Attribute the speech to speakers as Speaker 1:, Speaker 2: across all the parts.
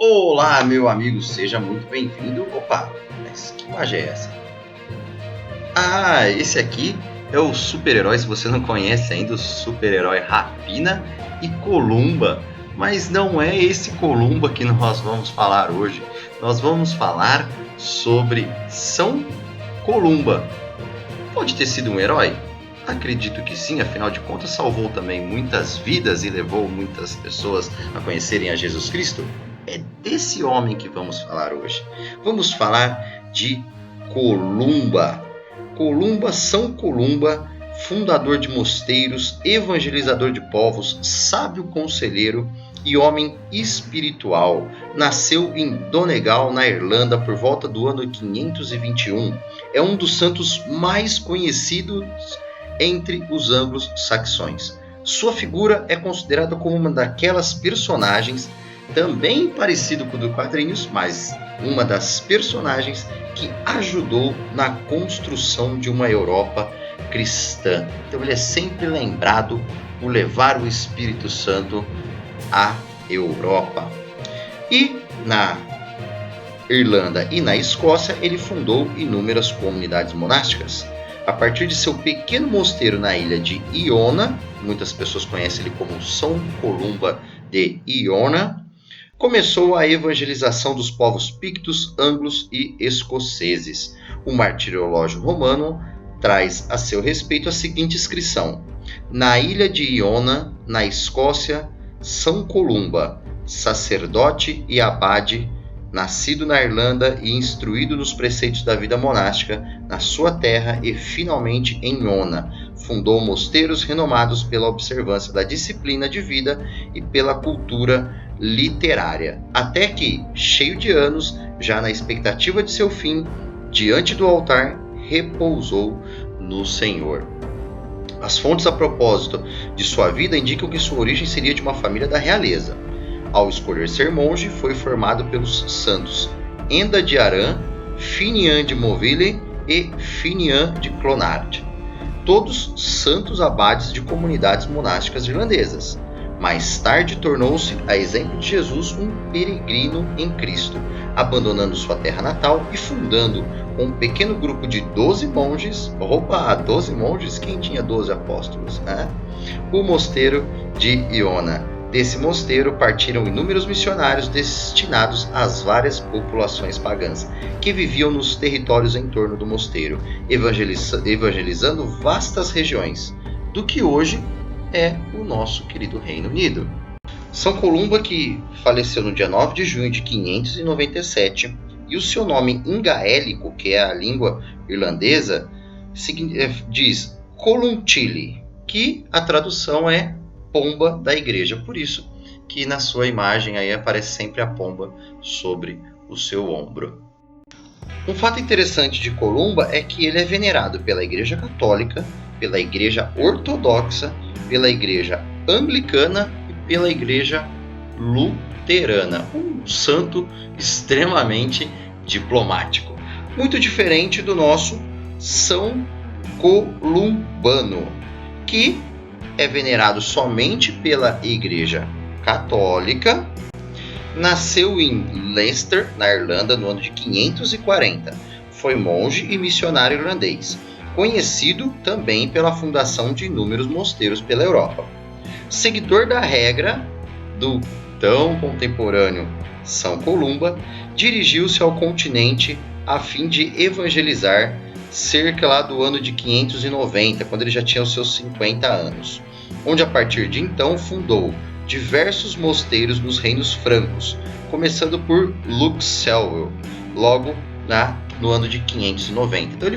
Speaker 1: Olá, meu amigo, seja muito bem-vindo. Opa, mas que magia é essa? Ah, esse aqui é o super-herói, se você não conhece ainda, o super-herói Rapina e Columba. Mas não é esse Columba que nós vamos falar hoje. Nós vamos falar sobre São Columba. Pode ter sido um herói? Acredito que sim, afinal de contas salvou também muitas vidas e levou muitas pessoas a conhecerem a Jesus Cristo. É desse homem que vamos falar hoje. Vamos falar de Columba. São Columba, fundador de mosteiros, evangelizador de povos, sábio conselheiro e homem espiritual. Nasceu em Donegal, na Irlanda, por volta do ano 521. É um dos santos mais conhecidos entre os anglo-saxões. Sua figura é considerada como uma daquelas personagens, também parecido com o do quadrinhos, mas uma das personagens que ajudou na construção de uma Europa cristã. Então ele é sempre lembrado por levar o Espírito Santo à Europa. E na Irlanda e na Escócia ele fundou inúmeras comunidades monásticas. A partir de seu pequeno mosteiro na ilha de Iona, muitas pessoas conhecem ele como São Columba de Iona, começou a evangelização dos povos pictos, anglos e escoceses. O martirológio romano traz a seu respeito a seguinte inscrição: na ilha de Iona, na Escócia, São Columba, sacerdote e abade, nascido na Irlanda e instruído nos preceitos da vida monástica, na sua terra e finalmente em Iona, fundou mosteiros renomados pela observância da disciplina de vida e pela cultura literária, até que, cheio de anos, já na expectativa de seu fim, diante do altar, repousou no Senhor. As fontes a propósito de sua vida indicam que sua origem seria de uma família da realeza. Ao escolher ser monge, foi formado pelos santos Enda de Arã, Finian de Moville e Finian de Clonard, todos santos abades de comunidades monásticas irlandesas. Mais tarde tornou-se, a exemplo de Jesus, um peregrino em Cristo, abandonando sua terra natal e fundando com um pequeno grupo de 12 monges, 12 monges? Quem tinha 12 apóstolos? O mosteiro de Iona. Desse mosteiro partiram inúmeros missionários destinados às várias populações pagãs, que viviam nos territórios em torno do mosteiro, evangelizando vastas regiões, do que hoje é o nosso querido Reino Unido. São Columba, que faleceu no dia 9 de junho de 597, e o seu nome em gaélico, que é a língua irlandesa, diz Coluntili, que a tradução é pomba da igreja. Por isso que na sua imagem aí aparece sempre a pomba sobre o seu ombro. Um fato interessante de Columba é que ele é venerado pela Igreja Católica, pela Igreja Ortodoxa, pela Igreja Anglicana e pela Igreja Luterana. Um santo extremamente diplomático. Muito diferente do nosso São Columbano, que é venerado somente pela Igreja Católica. Nasceu em Leicester, na Irlanda, no ano de 540. Foi monge e missionário irlandês, conhecido também pela fundação de inúmeros mosteiros pela Europa. Seguidor da regra do tão contemporâneo São Columba, dirigiu-se ao continente a fim de evangelizar cerca lá do ano de 590, quando ele já tinha os seus 50 anos, onde a partir de então fundou diversos mosteiros nos reinos francos, começando por Luxeuil, logo no ano de 590. Então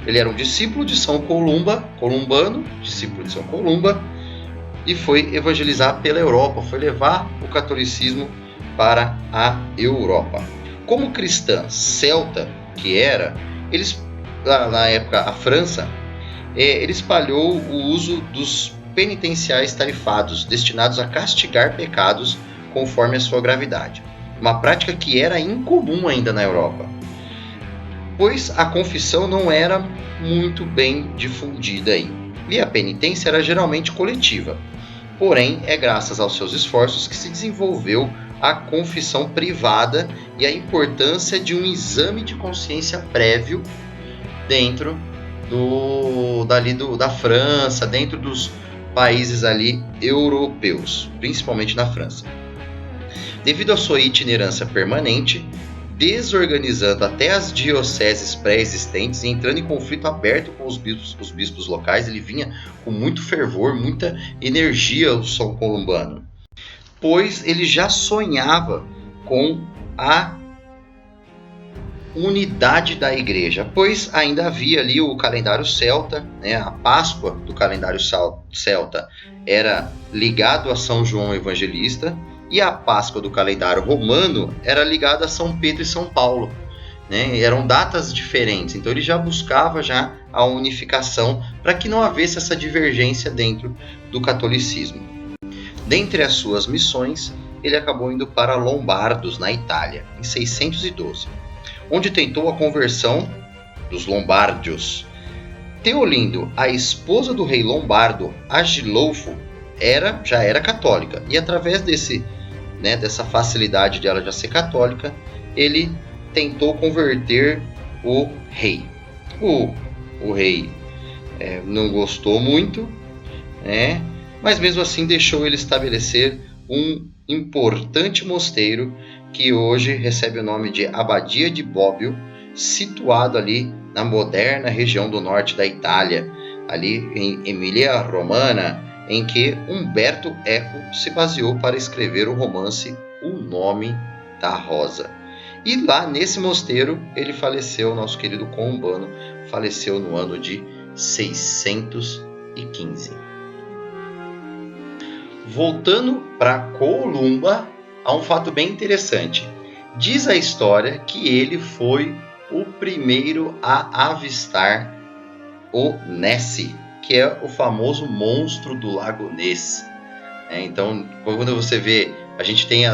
Speaker 1: ele era um discípulo de São Columbano, discípulo de São Columba, e foi evangelizar pela Europa, foi levar o catolicismo para a Europa. Como cristã celta que era, na época a França, ele espalhou o uso dos penitenciais tarifados, destinados a castigar pecados conforme a sua gravidade. Uma prática que era incomum ainda na Europa, pois a confissão não era muito bem difundida aí, e a penitência era geralmente coletiva. Porém, é graças aos seus esforços que se desenvolveu a confissão privada e a importância de um exame de consciência prévio dentro da França, dentro dos países ali europeus, principalmente na França. Devido à sua itinerância permanente, desorganizando até as dioceses pré-existentes e entrando em conflito aberto com os bispos locais, ele vinha com muito fervor, muita energia, o São Columbano, pois ele já sonhava com a unidade da igreja, pois ainda havia ali o calendário celta, né? A Páscoa do calendário celta era ligado a São João Evangelista, e a Páscoa do calendário romano era ligada a São Pedro e São Paulo, né? Eram datas diferentes, então ele já buscava já a unificação para que não houvesse essa divergência dentro do catolicismo. Dentre as suas missões, ele acabou indo para Lombardos, na Itália, em 612, onde tentou a conversão dos lombardios. Teolindo, a esposa do rei lombardo Agilolfo, já era católica, e através dessa facilidade de ela já ser católica, ele tentou converter o rei. O rei não gostou muito, né? Mas mesmo assim deixou ele estabelecer um importante mosteiro que hoje recebe o nome de Abadia de Bobbio, situado ali na moderna região do norte da Itália, ali em Emília-Romana, em que Umberto Eco se baseou para escrever o romance O Nome da Rosa. E lá nesse mosteiro ele faleceu, nosso querido Columbano faleceu no ano de 615. Voltando para Columba, há um fato bem interessante. Diz a história que ele foi o primeiro a avistar o Nessie, que é o famoso monstro do Lago Ness. Então, quando você vê, a gente tem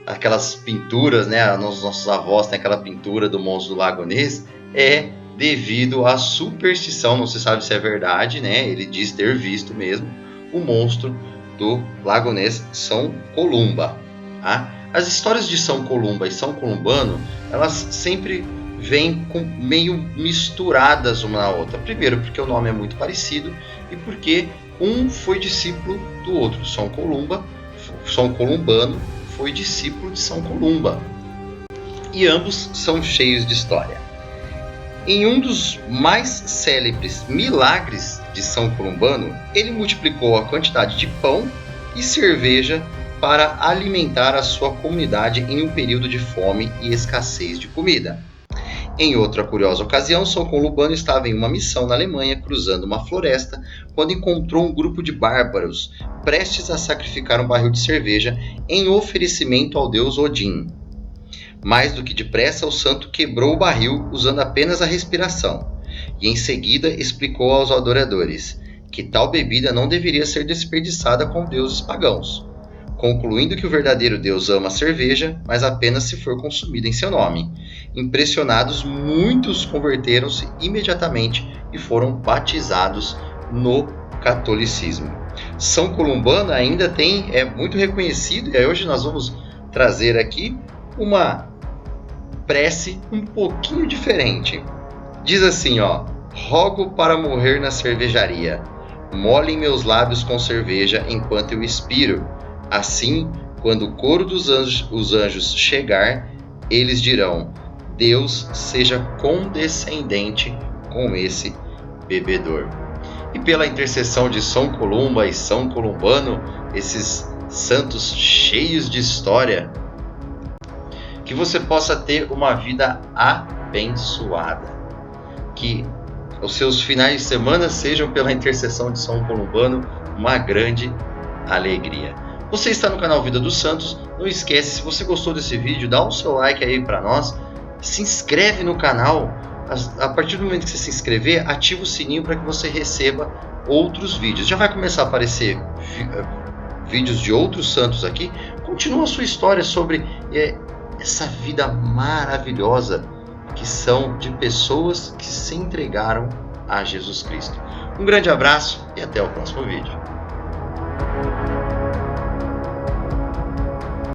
Speaker 1: aquelas pinturas, né? Os nossos avós têm aquela pintura do monstro do Lago Ness, é devido à superstição, não se sabe se é verdade, né? Ele diz ter visto mesmo o monstro do Lago Ness, São Columba. Tá? As histórias de São Columba e São Columbano, elas sempre vêm meio misturadas uma na outra. Primeiro porque o nome é muito parecido e porque um foi discípulo do outro. São Columbano foi discípulo de São Columba. E ambos são cheios de história. Em um dos mais célebres milagres de São Columbano, ele multiplicou a quantidade de pão e cerveja para alimentar a sua comunidade em um período de fome e escassez de comida. Em outra curiosa ocasião, São Columbano estava em uma missão na Alemanha, cruzando uma floresta, quando encontrou um grupo de bárbaros prestes a sacrificar um barril de cerveja em oferecimento ao deus Odin. Mais do que depressa, o santo quebrou o barril usando apenas a respiração, e em seguida explicou aos adoradores que tal bebida não deveria ser desperdiçada com deuses pagãos, concluindo que o verdadeiro Deus ama a cerveja, mas apenas se for consumida em seu nome. Impressionados, muitos converteram-se imediatamente e foram batizados no catolicismo. São Columbano ainda é muito reconhecido, e hoje nós vamos trazer aqui uma prece um pouquinho diferente. Diz assim, rogo para morrer na cervejaria, molhem meus lábios com cerveja enquanto eu expiro. Assim, quando o coro dos anjos chegar, eles dirão, Deus seja condescendente com esse bebedor. E pela intercessão de São Columba e São Columbano, esses santos cheios de história, que você possa ter uma vida abençoada. Que os seus finais de semana sejam, pela intercessão de São Columbano, uma grande alegria. Você está no canal Vida dos Santos. Não esquece, se você gostou desse vídeo, dá o seu like aí para nós. Se inscreve no canal. A partir do momento que você se inscrever, ativa o sininho para que você receba outros vídeos. Já vai começar a aparecer vídeos de outros santos aqui. Continua a sua história sobre essa vida maravilhosa que são de pessoas que se entregaram a Jesus Cristo. Um grande abraço e até o próximo vídeo.